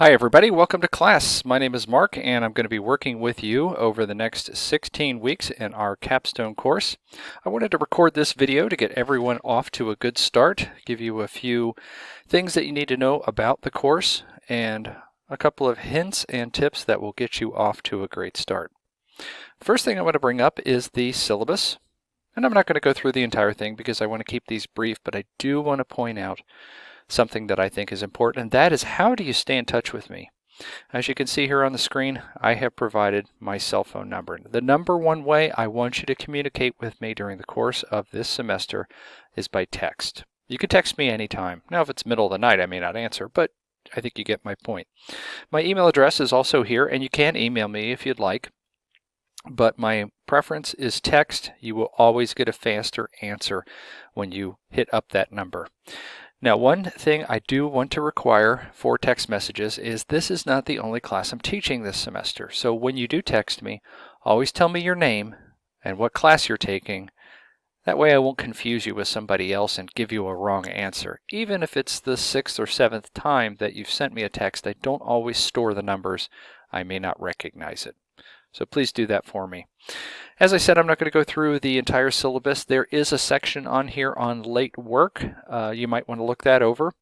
Hi everybody, welcome to class. My name is Mark and I'm going to be working with you over the next 16 weeks in our Capstone course. I wanted to record this video to get everyone off to a good start, give you a few things that you need to know about the course, and a couple of hints and tips that will get you off to a great start. First thing I want to bring up is the syllabus. And I'm not going to go through the entire thing because I want to keep these brief, but I do want to point out something that I think is important, and that is, how do you stay in touch with me? As you can see here on the screen, I have provided my cell phone number. The number one way I want you to communicate with me during the course of this semester is by text. You can text me anytime. Now, if it's middle of the night, I may not answer, but I think you get my point. My email address is also here, and you can email me if you'd like, but my preference is text. You will always get a faster answer when you hit up that number. Now, one thing I do want to require for text messages is this is not the only class I'm teaching this semester. So when you do text me, always tell me your name and what class you're taking. That way I won't confuse you with somebody else and give you a wrong answer. Even if it's the 6th or 7th time that you've sent me a text, I don't always store the numbers. I may not recognize it. So please do that for me. As I said, I'm not going to go through the entire syllabus. There is a section on here on late work. You might want to look that over.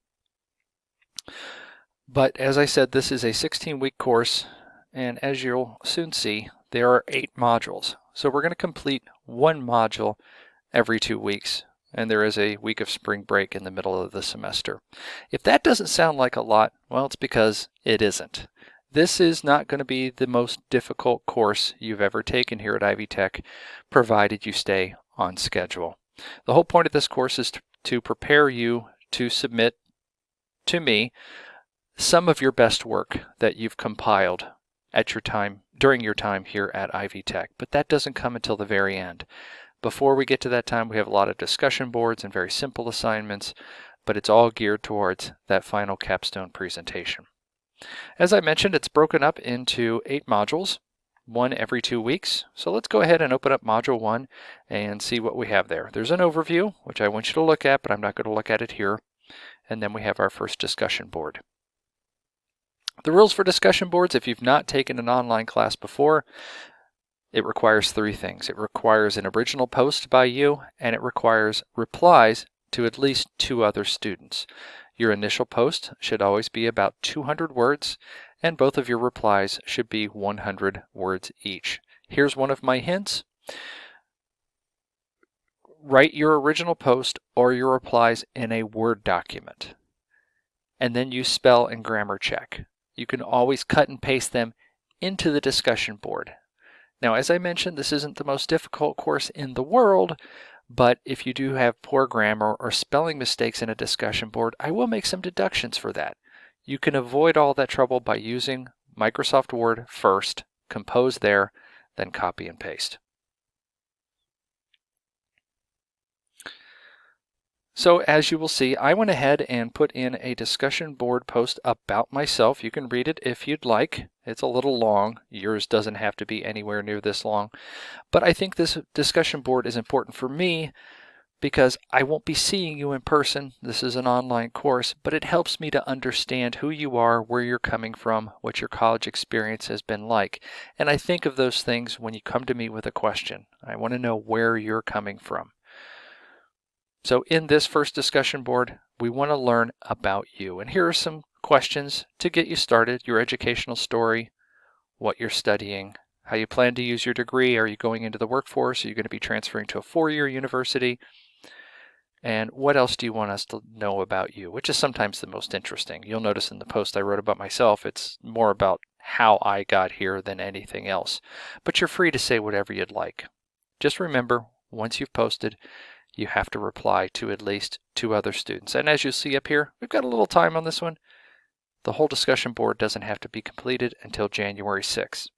But as I said, this is a 16-week course, and as you'll soon see, there are 8 modules. So we're going to complete one module every 2 weeks, and there is a week of spring break in the middle of the semester. If that doesn't sound like a lot, well, it's because it isn't. This is not going to be the most difficult course you've ever taken here at Ivy Tech, provided you stay on schedule. The whole point of this course is to prepare you to submit to me some of your best work that you've compiled at your time, during your time here at Ivy Tech, but that doesn't come until the very end. Before we get to that time, we have a lot of discussion boards and very simple assignments, but it's all geared towards that final capstone presentation. As I mentioned, it's broken up into 8 modules, one every 2 weeks. So let's go ahead and open up Module 1 and see what we have there. There's an overview, which I want you to look at, but I'm not going to look at it here. And then we have our first discussion board. The rules for discussion boards, if you've not taken an online class before, it requires 3 things. It requires an original post by you, and it requires replies to at least 2 other students. Your initial post should always be about 200 words, and both of your replies should be 100 words each. Here's one of my hints. Write your original post or your replies in a Word document, and then use spell and grammar check. You can always cut and paste them into the discussion board. Now, as I mentioned, this isn't the most difficult course in the world, but if you do have poor grammar or spelling mistakes in a discussion board, I will make some deductions for that. You can avoid all that trouble by using Microsoft Word first, compose there, then copy and paste. So as you will see, I went ahead and put in a discussion board post about myself. You can read it if you'd like. It's a little long. Yours doesn't have to be anywhere near this long. But I think this discussion board is important for me because I won't be seeing you in person. This is an online course, but it helps me to understand who you are, where you're coming from, what your college experience has been like. And I think of those things when you come to me with a question. I want to know where you're coming from. So in this first discussion board, we want to learn about you. And here are some questions to get you started. Your educational story, what you're studying, how you plan to use your degree. Are you going into the workforce? Are you going to be transferring to a 4-year university? And what else do you want us to know about you, which is sometimes the most interesting. You'll notice in the post I wrote about myself, it's more about how I got here than anything else. But you're free to say whatever you'd like. Just remember, once you've posted, you have to reply to at least 2 other students. And as you see up here, we've got a little time on this one. The whole discussion board doesn't have to be completed until January 6th.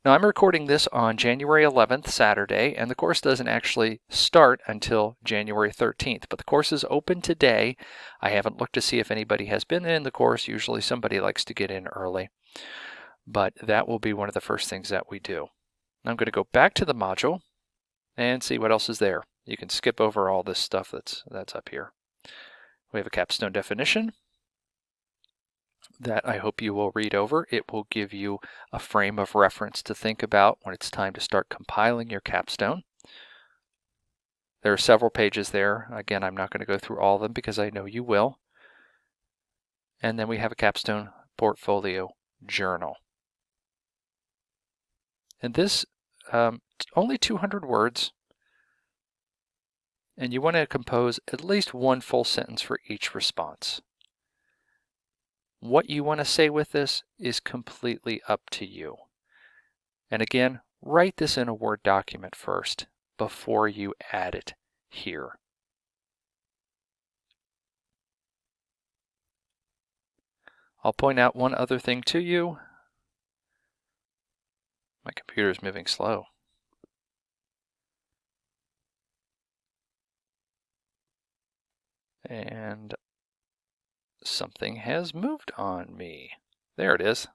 Now, I'm recording this on January 11th, Saturday, and the course doesn't actually start until January 13th, but the course is open today. I haven't looked to see if anybody has been in the course. Usually somebody likes to get in early, but that will be one of the first things that we do. I'm going to go back to the module and see what else is there. You can skip over all this stuff that's up here. We have a capstone definition. that I hope you will read over. It will give you a frame of reference to think about when it's time to start compiling your capstone. There are several pages there. Again, I'm not going to go through all of them because I know you will. And then we have a capstone portfolio journal. And this, only 200 words. And you want to compose at least one full sentence for each response. What you want to say with this is completely up to you. And again, write this in a Word document first before you add it here. I'll point out one other thing to you. My computer is moving slow. And something has moved on me. There it is.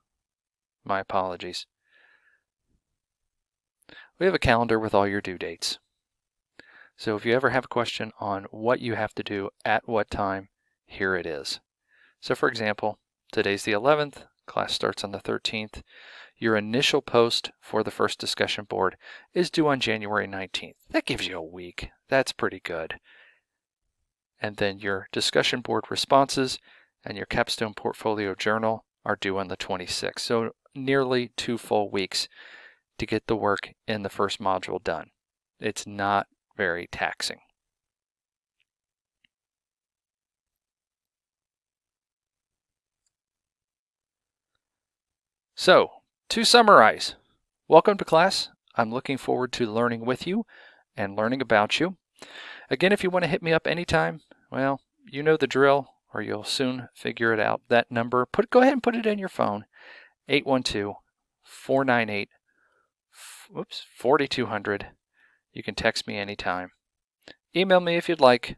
My apologies. We have a calendar with all your due dates. So if you ever have a question on what you have to do at what time, here it is. So for example, today's the 11th, class starts on the 13th. Your initial post for the first discussion board is due on January 19th. That gives you a week. That's pretty good. And then your discussion board responses and your capstone portfolio journal are due on the 26th. So nearly 2 full weeks to get the work in the first module done. It's not very taxing. So, to summarize, welcome to class. I'm looking forward to learning with you and learning about you. Again, if you want to hit me up anytime, well, you know the drill, or you'll soon figure it out. That number, go ahead and put it in your phone, 812-498-4200. You can text me anytime. Email me if you'd like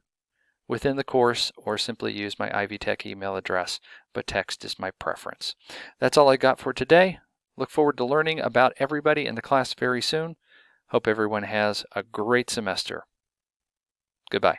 within the course, or simply use my Ivy Tech email address, but text is my preference. That's all I got for today. Look forward to learning about everybody in the class very soon. Hope everyone has a great semester. Goodbye.